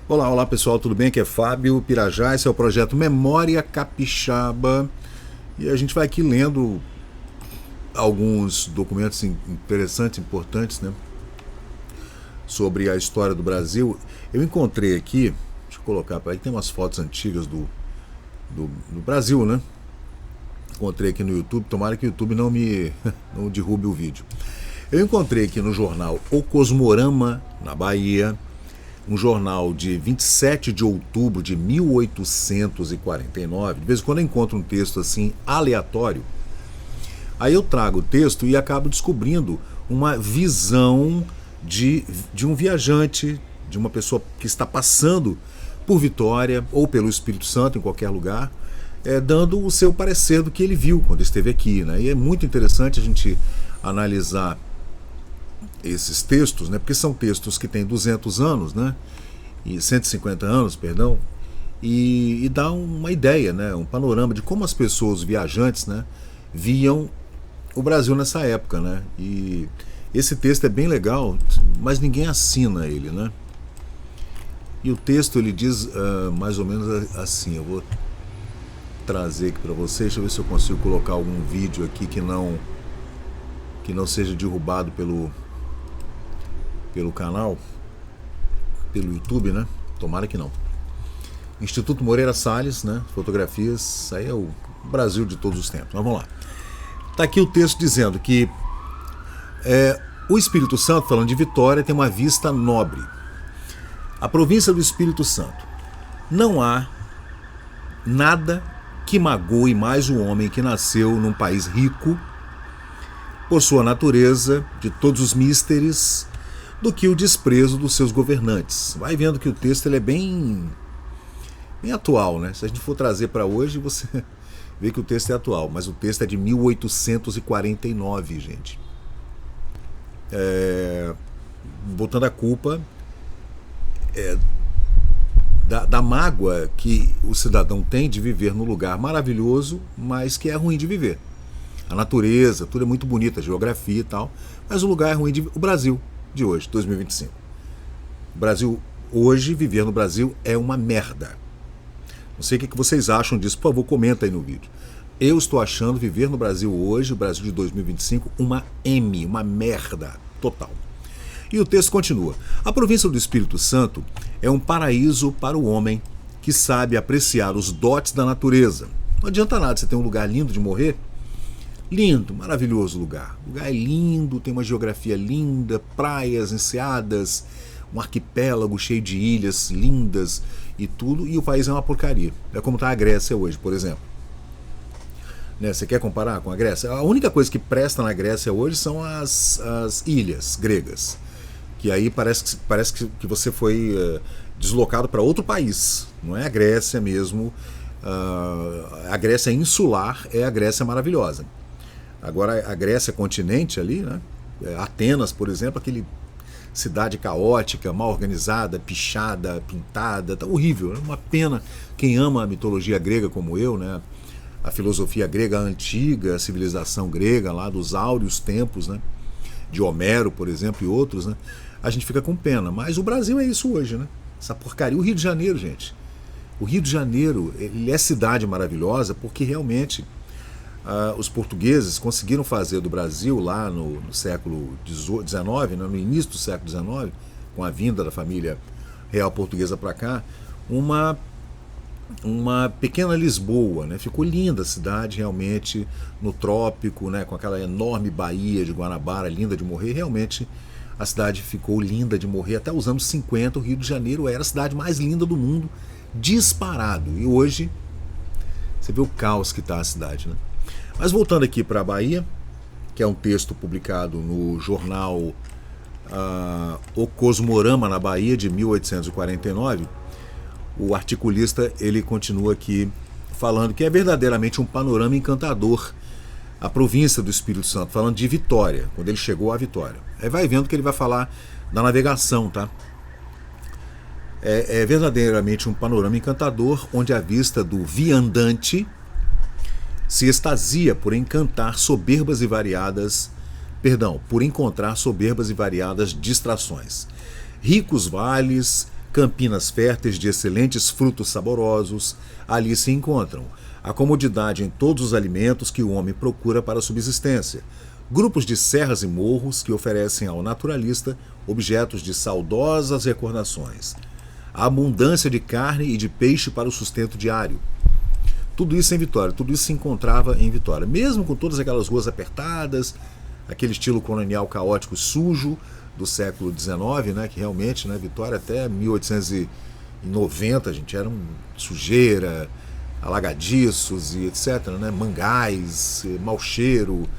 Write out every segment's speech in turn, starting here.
Olá, olá pessoal, tudo bem? Aqui é Fábio Pirajá, esse é o projeto Memória Capixaba e a gente vai aqui lendo alguns documentos interessantes, importantes, né, sobre a história do Brasil. Eu encontrei aqui, deixa eu colocar para aí, tem umas fotos antigas do Brasil, né? Encontrei aqui no YouTube, tomara que o YouTube não derrube o vídeo. Eu encontrei aqui no jornal O Cosmorama, na Bahia, um jornal de 27 de outubro de 1849. De vez em quando eu encontro um texto assim aleatório, aí eu trago o texto e acabo descobrindo uma visão de um viajante, de uma pessoa que está passando por Vitória ou pelo Espírito Santo, em qualquer lugar, dando o seu parecer do que ele viu quando esteve aqui, né? E é muito interessante a gente analisar esses textos, né, porque são textos que têm 200 anos, né, e 150 anos, perdão, e dá uma ideia, né, um panorama de como as pessoas, os viajantes, né, viam o Brasil nessa época, né, e esse texto é bem legal, mas ninguém assina ele, né, e o texto ele diz mais ou menos assim. Eu vou trazer aqui para vocês, deixa eu ver se eu consigo colocar algum vídeo aqui que não seja derrubado pelo canal, pelo YouTube, né? Tomara que não. Instituto Moreira Salles, né? Fotografias, isso aí é o Brasil de todos os tempos. Mas vamos lá. Tá aqui o texto dizendo que o Espírito Santo, falando de Vitória, tem uma vista nobre. A província do Espírito Santo. Não há nada que magoe mais o homem que nasceu num país rico, por sua natureza, de todos os místeres, do que o desprezo dos seus governantes. Vai vendo que o texto ele é bem atual, né? Se a gente for trazer para hoje, você vê que o texto é atual, mas o texto é de 1849, gente. Botando a culpa da mágoa que o cidadão tem de viver num lugar maravilhoso, mas que é ruim de viver. A natureza, tudo é muito bonito, a geografia e tal, mas o lugar é ruim o Brasil de hoje, 2025. O Brasil hoje, viver no Brasil é uma merda. Não sei o que vocês acham disso, por favor, comenta aí no vídeo. Eu estou achando viver no Brasil hoje, o Brasil de 2025, uma merda total. E o texto continua. A província do Espírito Santo é um paraíso para o homem que sabe apreciar os dotes da natureza. Não adianta nada você ter um lugar lindo de morrer. Lindo, maravilhoso lugar. O lugar é lindo, tem uma geografia linda, praias, enseadas, um arquipélago cheio de ilhas lindas e tudo, e o país é uma porcaria. É como está a Grécia hoje, por exemplo. Né, você quer comparar com a Grécia? A única coisa que presta na Grécia hoje são as ilhas gregas, que aí parece que você foi deslocado para outro país. Não é a Grécia mesmo. A Grécia insular é a Grécia maravilhosa. Agora a Grécia continente ali, né? Atenas, por exemplo, aquele cidade caótica, mal organizada, pichada, pintada, tá horrível. É uma pena. Quem ama a mitologia grega como eu, né? A filosofia grega antiga, a civilização grega lá dos áureos tempos, né? De Homero, por exemplo, e outros, né? A gente fica com pena. Mas o Brasil é isso hoje, né? Essa porcaria. O Rio de Janeiro, gente. O Rio de Janeiro, ele é cidade maravilhosa porque realmente os portugueses conseguiram fazer do Brasil lá no século XIX, né, no início do século XIX, com a vinda da família real portuguesa para cá, uma pequena Lisboa, né? Ficou linda a cidade realmente, no trópico, né? Com aquela enorme baía de Guanabara, linda de morrer. Realmente a cidade ficou linda de morrer. Até os anos 50 o Rio de Janeiro era a cidade mais linda do mundo, disparado. E hoje você vê o caos que está a cidade, né? Mas voltando aqui para a Bahia, que é um texto publicado no jornal O Cosmorama na Bahia, de 1849, o articulista ele continua aqui falando que é verdadeiramente um panorama encantador a província do Espírito Santo, falando de Vitória, quando ele chegou a Vitória. Aí vai vendo que ele vai falar da navegação, tá? É verdadeiramente um panorama encantador, onde a vista do viandante se extasia por encontrar soberbas e variadas distrações. Ricos vales, campinas férteis de excelentes frutos saborosos ali se encontram, a comodidade em todos os alimentos que o homem procura para a subsistência, grupos de serras e morros que oferecem ao naturalista objetos de saudosas recordações, a abundância de carne e de peixe para o sustento diário. Tudo isso em Vitória, tudo isso se encontrava em Vitória, mesmo com todas aquelas ruas apertadas, aquele estilo colonial caótico sujo do século XIX, né, que realmente, né, Vitória até 1890, gente, era sujeira, alagadiços e etc, né, mangás, mau cheiro,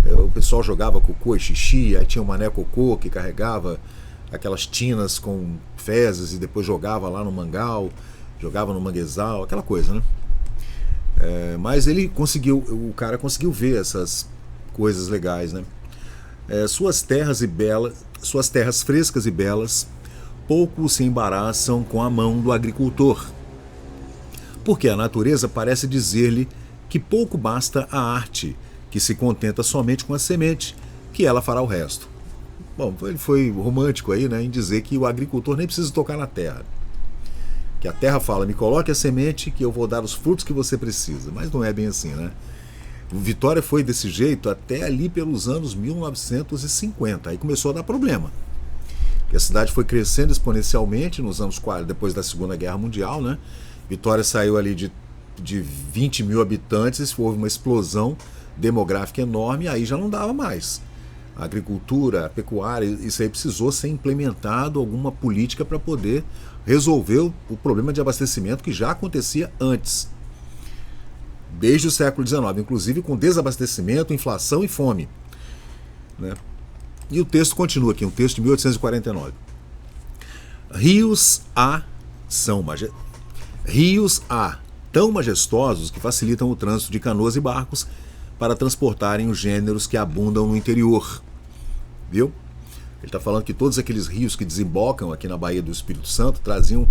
o pessoal jogava cocô e xixi, aí tinha o Mané Cocô que carregava aquelas tinas com fezes e depois jogava lá no mangal, jogava no manguezal, aquela coisa, né? Mas ele conseguiu, o cara conseguiu ver essas coisas legais, né? Suas terras frescas e belas pouco se embaraçam com a mão do agricultor, porque a natureza parece dizer-lhe que pouco basta a arte, que se contenta somente com a semente, que ela fará o resto. Bom, ele foi romântico aí, né, em dizer que o agricultor nem precisa tocar na terra. Que a terra fala, me coloque a semente que eu vou dar os frutos que você precisa. Mas não é bem assim, né? Vitória foi desse jeito até ali pelos anos 1950. Aí começou a dar problema. A cidade foi crescendo exponencialmente nos anos 40, depois da Segunda Guerra Mundial, né? Vitória saiu ali de 20 mil habitantes, houve uma explosão demográfica enorme, aí já não dava mais. A agricultura, a pecuária, isso aí precisou ser implementado alguma política para poder resolver o problema de abastecimento que já acontecia antes. Desde o século XIX, inclusive com desabastecimento, inflação e fome, né? E o texto continua aqui, um texto de 1849. Rios há tão majestosos que facilitam o trânsito de canoas e barcos para transportarem os gêneros que abundam no interior. Viu? Ele está falando que todos aqueles rios que desembocam aqui na Baía do Espírito Santo traziam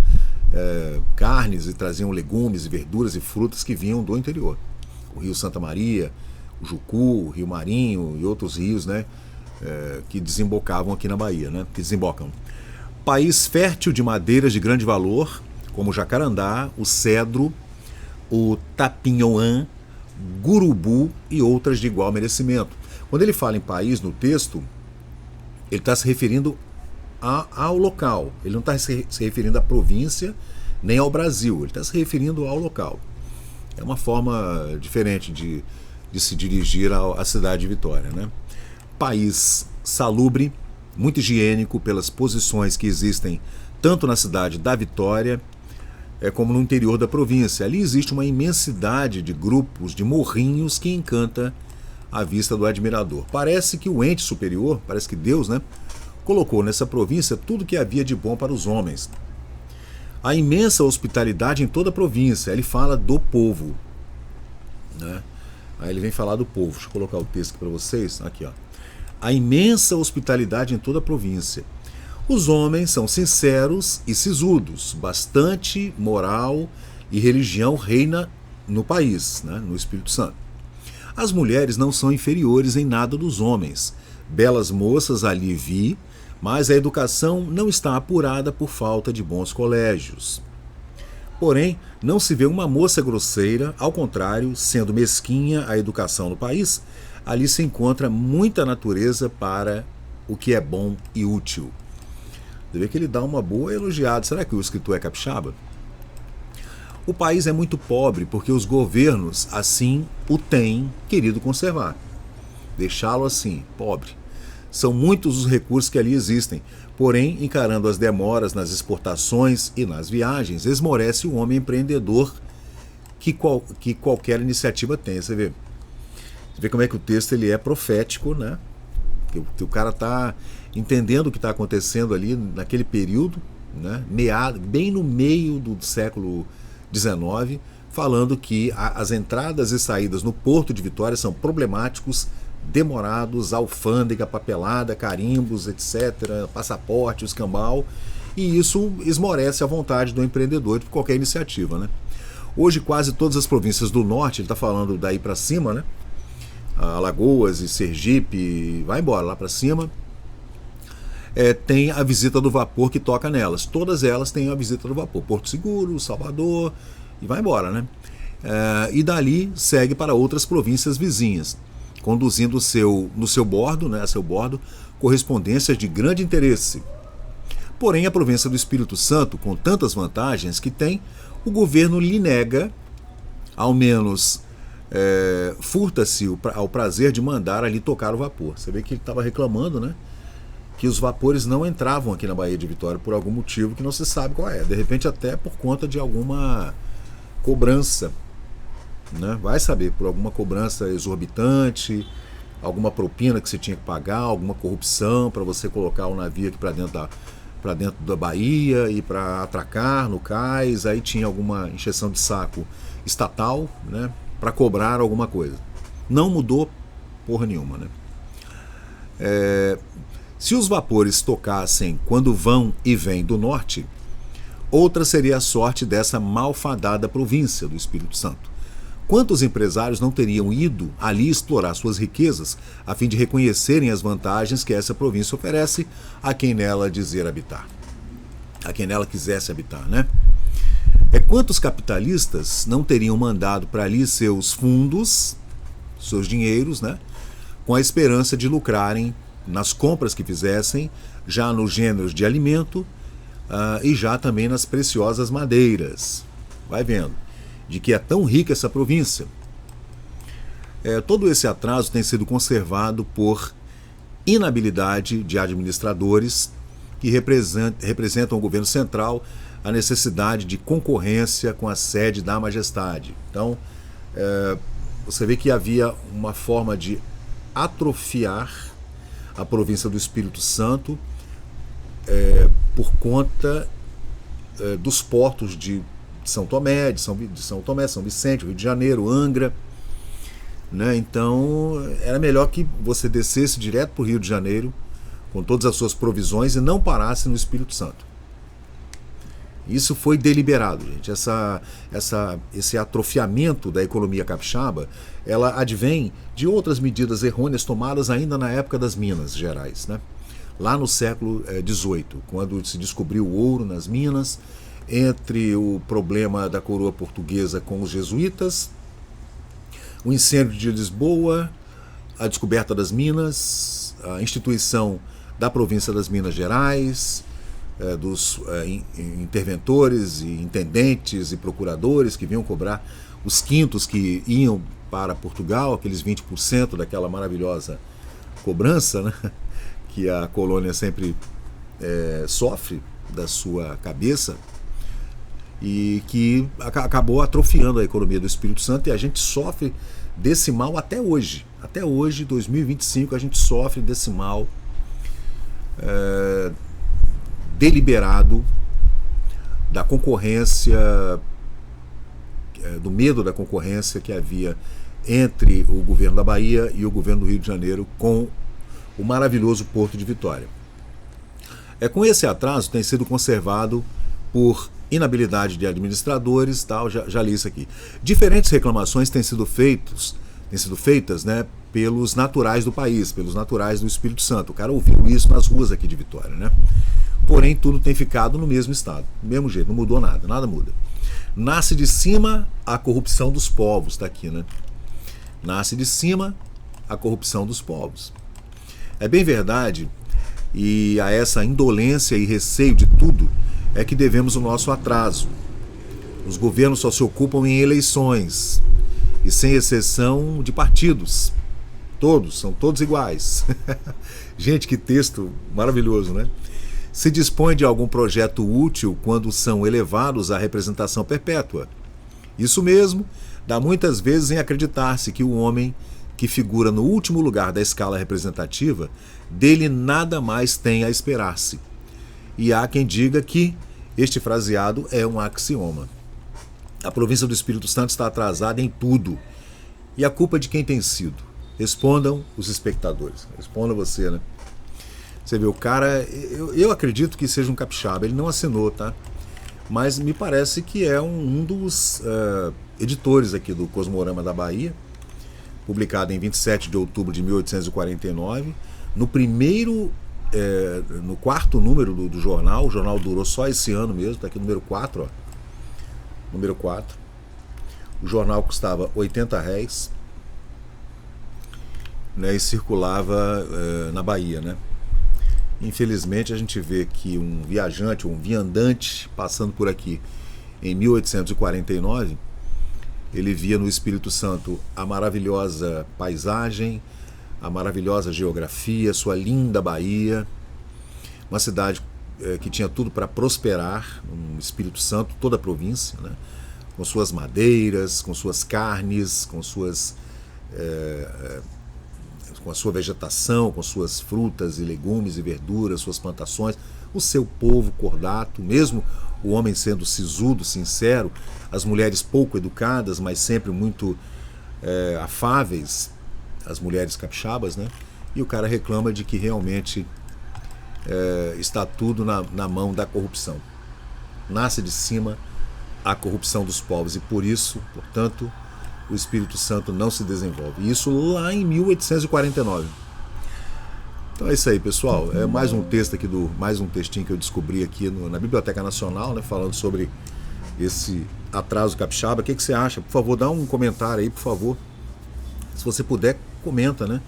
carnes e traziam legumes e verduras e frutas que vinham do interior. O Rio Santa Maria, o Jucu, o Rio Marinho e outros rios, né, que desembocavam aqui na Bahia, né, que desembocam. País fértil de madeiras de grande valor, como o jacarandá, o cedro, o tapinhoã, gurubu e outras de igual merecimento. Quando ele fala em país no texto, ele está se referindo ao local. Ele não está se referindo à província nem ao Brasil. Ele está se referindo ao local. É uma forma diferente de se dirigir à cidade de Vitória, né? País salubre, muito higiênico pelas posições que existem tanto na cidade da Vitória como no interior da província. Ali existe uma imensidade de grupos de morrinhos que encanta a vista do admirador. Parece que o ente superior, parece que Deus, né, colocou nessa província tudo que havia de bom para os homens. A imensa hospitalidade em toda a província. Ele fala do povo, né? Aí ele vem falar do povo. Deixa eu colocar o texto aqui para vocês. Aqui, ó. A imensa hospitalidade em toda a província. Os homens são sinceros e sisudos. Bastante moral e religião reina no país, né, no Espírito Santo. As mulheres não são inferiores em nada dos homens. Belas moças ali vi, mas a educação não está apurada por falta de bons colégios. Porém, não se vê uma moça grosseira, ao contrário, sendo mesquinha a educação no país, ali se encontra muita natureza para o que é bom e útil. Você vê que ele dá uma boa elogiada. Será que o escritor é capixaba? O país é muito pobre porque os governos assim o têm querido conservar. Deixá-lo assim, pobre. São muitos os recursos que ali existem, porém, encarando as demoras nas exportações e nas viagens, esmorece o homem empreendedor que qualquer iniciativa tem. Você vê como é que o texto ele é profético, né? Que o cara está entendendo o que está acontecendo ali naquele período, né? Bem no meio do século XIX, falando que as entradas e saídas no Porto de Vitória são problemáticos, demorados, alfândega, papelada, carimbos, etc., passaporte, escambau, e isso esmorece a vontade do empreendedor de qualquer iniciativa, né? Hoje quase todas as províncias do norte, ele está falando daí para cima, né? Alagoas e Sergipe, vai embora lá para cima, tem a visita do vapor que toca nelas. Todas elas têm a visita do vapor. Porto Seguro, Salvador, e vai embora, né? E dali segue para outras províncias vizinhas, conduzindo no seu bordo, né, a seu bordo, correspondências de grande interesse. Porém, a província do Espírito Santo, com tantas vantagens que tem, o governo lhe nega, ao menos furta-se ao prazer de mandar ali tocar o vapor. Você vê que ele estava reclamando, né, que os vapores não entravam aqui na Baía de Vitória por algum motivo que não se sabe qual é. De repente até por conta de alguma cobrança, né? Vai saber, por alguma cobrança exorbitante, alguma propina que você tinha que pagar, alguma corrupção para você colocar o navio aqui para dentro da Bahia e para atracar no cais. Aí tinha alguma encheção de saco estatal, né, para cobrar alguma coisa. Não mudou porra nenhuma, né? Se os vapores tocassem quando vão e vêm do norte, outra seria a sorte dessa malfadada província do Espírito Santo. Quantos empresários não teriam ido ali explorar suas riquezas a fim de reconhecerem as vantagens que essa província oferece a quem nela dizer habitar, a quem nela quisesse habitar, né? Quantos capitalistas não teriam mandado para ali seus fundos, seus dinheiros, né, com a esperança de lucrarem nas compras que fizessem, já nos gêneros de alimento e já também nas preciosas madeiras. Vai vendo de que é tão rica essa província. Todo esse atraso tem sido conservado por inabilidade de administradores que representam o governo central, a necessidade de concorrência com a sede da majestade. Então, você vê que havia uma forma de atrofiar a província do Espírito Santo por conta dos portos de São Tomé, São Vicente, Rio de Janeiro, Angra, né? Então era melhor que você descesse direto para o Rio de Janeiro com todas as suas provisões e não parasse no Espírito Santo. Isso foi deliberado, gente. Esse atrofiamento da economia capixaba, ela advém de outras medidas errôneas tomadas ainda na época das Minas Gerais, né? Lá no século XVIII, quando se descobriu o ouro nas minas, entre o problema da coroa portuguesa com os jesuítas, o incêndio de Lisboa, a descoberta das minas, a instituição da província das Minas Gerais, dos interventores e intendentes e procuradores que vinham cobrar os quintos que iam para Portugal, aqueles 20% daquela maravilhosa cobrança, né, que a colônia sempre sofre da sua cabeça, e que acabou atrofiando a economia do Espírito Santo, e a gente sofre desse mal até hoje. Até hoje, 2025, a gente sofre desse mal deliberado da concorrência, do medo da concorrência que havia entre o governo da Bahia e o governo do Rio de Janeiro com o maravilhoso Porto de Vitória. Com esse atraso tem sido conservado por inabilidade de administradores, tal, já li isso aqui. Diferentes reclamações têm sido feitas, né, pelos naturais do país, pelos naturais do Espírito Santo. O cara ouviu isso nas ruas aqui de Vitória, né? Porém, tudo tem ficado no mesmo estado, do mesmo jeito, não mudou nada, nada muda. Nasce de cima a corrupção dos povos, está aqui, né? Nasce de cima a corrupção dos povos. É bem verdade, e a essa indolência e receio de tudo é que devemos o nosso atraso. Os governos só se ocupam em eleições, e sem exceção de partidos. São todos iguais. Gente, que texto maravilhoso, né? Se dispõe de algum projeto útil quando são elevados à representação perpétua. Isso mesmo dá muitas vezes em acreditar-se que o homem que figura no último lugar da escala representativa, dele nada mais tem a esperar-se. E há quem diga que este fraseado é um axioma. A província do Espírito Santo está atrasada em tudo. E a culpa de quem tem sido? Respondam os espectadores. Responda você, né? Você vê, o cara, eu acredito que seja um capixaba, ele não assinou, tá? Mas me parece que é um dos editores aqui do Cosmorama da Bahia, publicado em 27 de outubro de 1849, no primeiro no quarto número do jornal. O jornal durou só esse ano mesmo, está aqui o número 4, ó. Número 4. O jornal custava R$80, né, e circulava na Bahia, né? Infelizmente a gente vê que um viajante, um viandante passando por aqui em 1849, ele via no Espírito Santo a maravilhosa paisagem, a maravilhosa geografia, sua linda Bahia, uma cidade que tinha tudo para prosperar, um Espírito Santo, toda a província, né? Com suas madeiras, com suas carnes, com a sua vegetação, com suas frutas e legumes e verduras, suas plantações, o seu povo cordato, mesmo o homem sendo sisudo, sincero, as mulheres pouco educadas, mas sempre muito afáveis, as mulheres capixabas, né? E o cara reclama de que realmente está tudo na mão da corrupção. Nasce de cima a corrupção dos povos e por isso, portanto, o Espírito Santo não se desenvolve. Isso lá em 1849. Então é isso aí, pessoal. É mais um texto aqui mais um textinho que eu descobri aqui na Biblioteca Nacional, né, falando sobre esse atraso capixaba. O que você acha? Por favor, dá um comentário aí, por favor. Se você puder, comenta, né?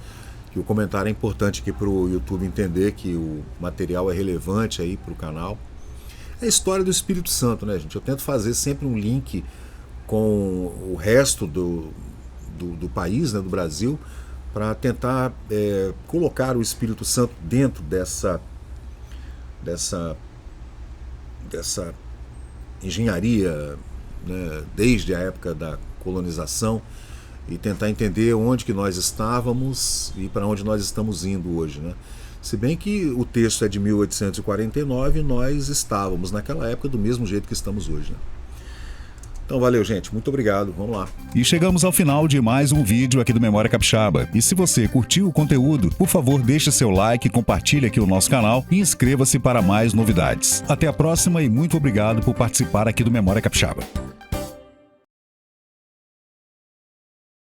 Que o comentário é importante aqui para o YouTube entender que o material é relevante aí para o canal. É a história do Espírito Santo, né, gente? Eu tento fazer sempre um link com o resto do país, né, do Brasil, para tentar colocar o Espírito Santo dentro dessa engenharia, né, desde a época da colonização, e tentar entender onde que nós estávamos e para onde nós estamos indo hoje, né? Se bem que o texto é de 1849, nós estávamos naquela época do mesmo jeito que estamos hoje, né? Então valeu, gente. Muito obrigado. Vamos lá. E chegamos ao final de mais um vídeo aqui do Memória Capixaba. E se você curtiu o conteúdo, por favor, deixe seu like, compartilhe aqui o nosso canal e inscreva-se para mais novidades. Até a próxima e muito obrigado por participar aqui do Memória Capixaba.